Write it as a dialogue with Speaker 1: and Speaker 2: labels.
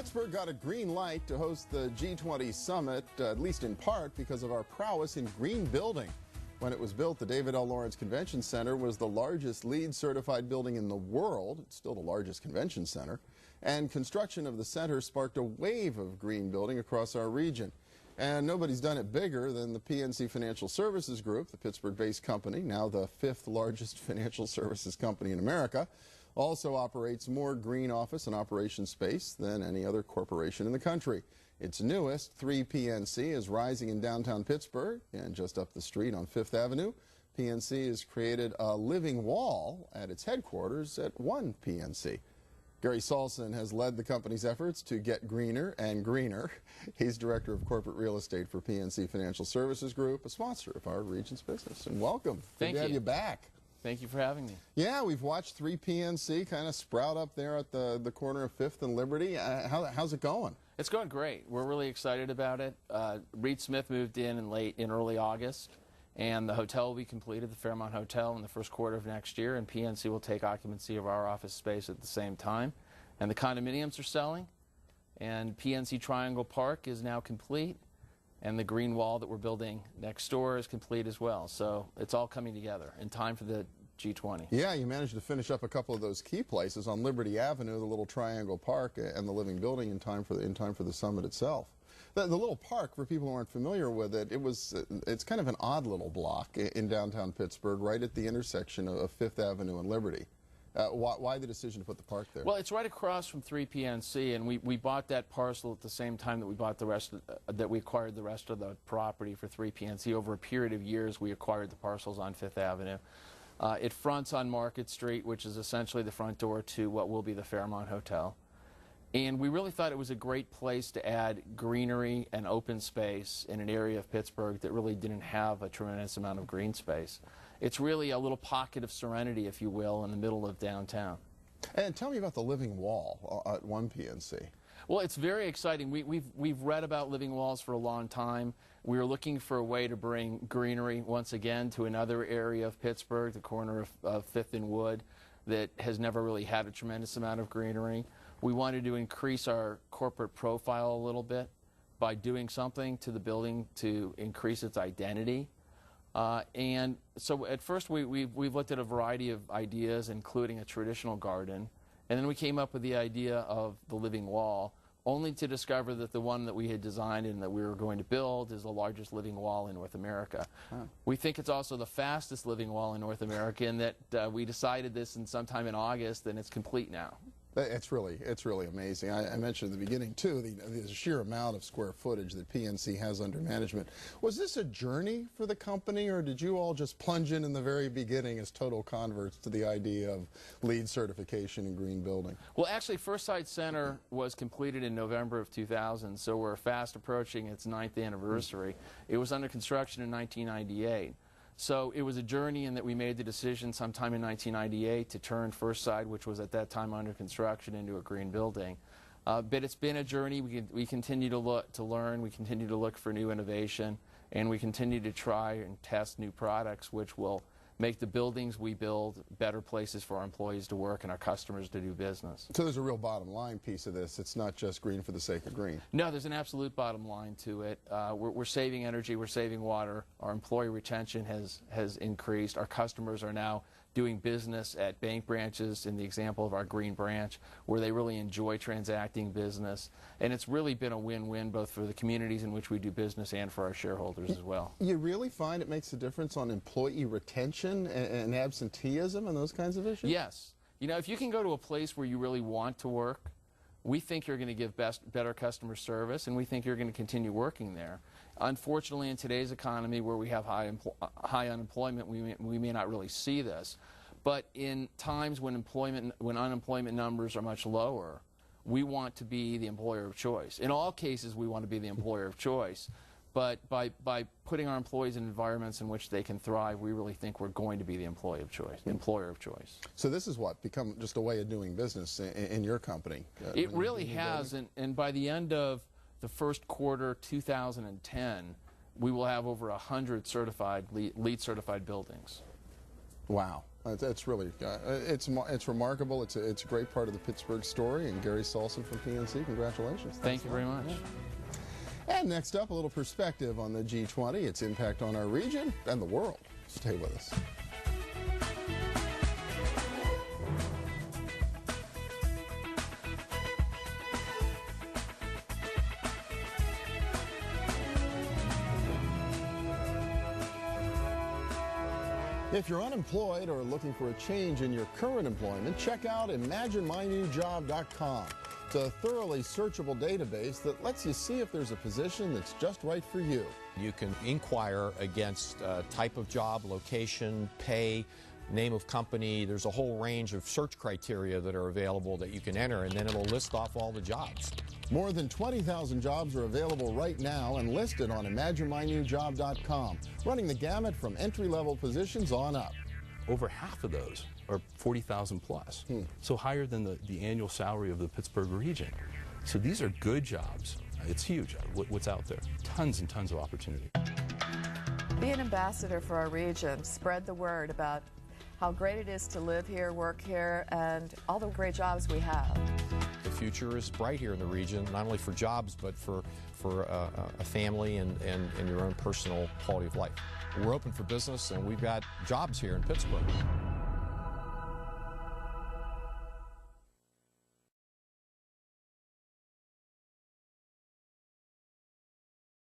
Speaker 1: Pittsburgh got a green light to host the G20 summit, at least in part because of our prowess in green building. When it was built, the David L. Lawrence Convention Center was the largest LEED certified building in the world. It's still the largest convention center. And construction of the center sparked a wave of green building across our region. And nobody's done it bigger than the PNC Financial Services Group, the Pittsburgh-based company, now the fifth largest financial services company in America. Also operates more green office and operation space than any other corporation in the country. Its newest, 3PNC, is rising in downtown Pittsburgh, and just up the street on 5th Avenue. PNC has created a living wall at its headquarters at 1PNC. Gary Saulson has led the company's efforts to get greener and greener. He's Director of Corporate Real Estate for PNC Financial Services Group, a sponsor of our region's business. And welcome.
Speaker 2: Thank you.
Speaker 1: Good to have you back.
Speaker 2: Thank you for having me.
Speaker 1: Yeah, we've watched 3PNC kind of sprout up there at the corner of 5th and Liberty. How's it going?
Speaker 2: It's going great. We're really excited about it. Reed Smith moved in early August, and the hotel will be completed, the Fairmont Hotel, in the first quarter of next year, and PNC will take occupancy of our office space at the same time. And the condominiums are selling, and PNC Triangle Park is now complete, and the green wall that we're building next door is complete as well. So it's all coming together in time for the G20.
Speaker 1: Yeah, you managed to finish up a couple of those key places on Liberty Avenue, the little Triangle Park, and the Living Building in time for the summit itself. The little park, for people who aren't familiar with it, it's kind of an odd little block in downtown Pittsburgh, right at the intersection of 5th Avenue and Liberty. Why the decision to put the park there?
Speaker 2: Well, it's right across from 3PNC, and we bought that parcel at the same time that we bought we acquired the rest of the property for 3PNC. Over a period of years, we acquired the parcels on 5th Avenue. It fronts on Market Street, which is essentially the front door to what will be the Fairmont Hotel. And we really thought it was a great place to add greenery and open space in an area of Pittsburgh that really didn't have a tremendous amount of green space. It's really a little pocket of serenity, if you will, in the middle of downtown.
Speaker 1: And tell me about the living wall at 1PNC.
Speaker 2: Well, it's very exciting. We've read about living walls for a long time. We were looking for a way to bring greenery once again to another area of Pittsburgh, the corner of 5th and Wood, that has never really had a tremendous amount of greenery. We wanted to increase our corporate profile a little bit by doing something to the building to increase its identity. And so at first we've looked at a variety of ideas, including a traditional garden, and then we came up with the idea of the living wall, only to discover that the one that we had designed and that we were going to build is the largest living wall in North America. Huh. We think it's also the fastest living wall in North America, and that we decided this sometime in August, and it's complete now.
Speaker 1: It's really amazing. I mentioned at the beginning, too, the sheer amount of square footage that PNC has under management. Was this a journey for the company, or did you all just plunge in the very beginning as total converts to the idea of LEED certification and green building?
Speaker 2: Well, actually, First Sight Center was completed in November of 2000, so we're fast approaching its 9th anniversary. It was under construction in 1998. So it was a journey in that we made the decision sometime in 1998 to turn First Sight, which was at that time under construction, into a green building. But it's been a journey. We continue to learn. We continue to look for new innovation, and we continue to try and test new products, which will make the buildings we build better places for our employees to work and our customers to do business.
Speaker 1: So there's a real bottom line piece of this. It's not just green for the sake of green.
Speaker 2: No, there's an absolute bottom line to it. We're saving energy, we're saving water. Our employee retention has increased. Our customers are now doing business at bank branches, in the example of our green branch, where they really enjoy transacting business. And it's really been a win-win both for the communities in which we do business and for our shareholders as well.
Speaker 1: You really find it makes a difference on employee retention and absenteeism and those kinds of issues?
Speaker 2: Yes. You know, if you can go to a place where you really want to work, we think you're going to give better customer service, and we think you're going to continue working there. Unfortunately, in today's economy, where we have high unemployment, we may not really see this. But in times when unemployment numbers are much lower, we want to be the employer of choice. In all cases, we want to be the employer of choice. But by putting our employees in environments in which they can thrive, we really think we're going to be the employer of choice.
Speaker 1: So this is what become just a way of doing business in your company.
Speaker 2: It really has, and by the end of the first quarter 2010, we will have over 100 LEED certified buildings.
Speaker 1: Wow. That's really, it's remarkable. It's a great part of the Pittsburgh story. And Gary Saulson from PNC, congratulations.
Speaker 2: Thank you very much.
Speaker 1: And next up, a little perspective on the G20, its impact on our region and the world. Stay with us. If you're unemployed or looking for a change in your current employment, check out ImagineMyNewJob.com. It's a thoroughly searchable database that lets you see if there's a position that's just right for you.
Speaker 3: You can inquire against type of job, location, pay, name of company. There's a whole range of search criteria that are available that you can enter, and then it'll list off all the jobs.
Speaker 1: More than 20,000 jobs are available right now and listed on ImagineMyNewJob.com, running the gamut from entry-level positions on up.
Speaker 4: Over half of those are 40,000 plus, so higher than the annual salary of the Pittsburgh region. So these are good jobs. It's huge what's out there. Tons and tons of opportunity.
Speaker 5: Be an ambassador for our region. Spread the word about how great it is to live here, work here, and all the great jobs we have.
Speaker 3: The future is bright here in the region, not only for jobs, but for a family and your own personal quality of life. We're open for business, and we've got jobs here in Pittsburgh.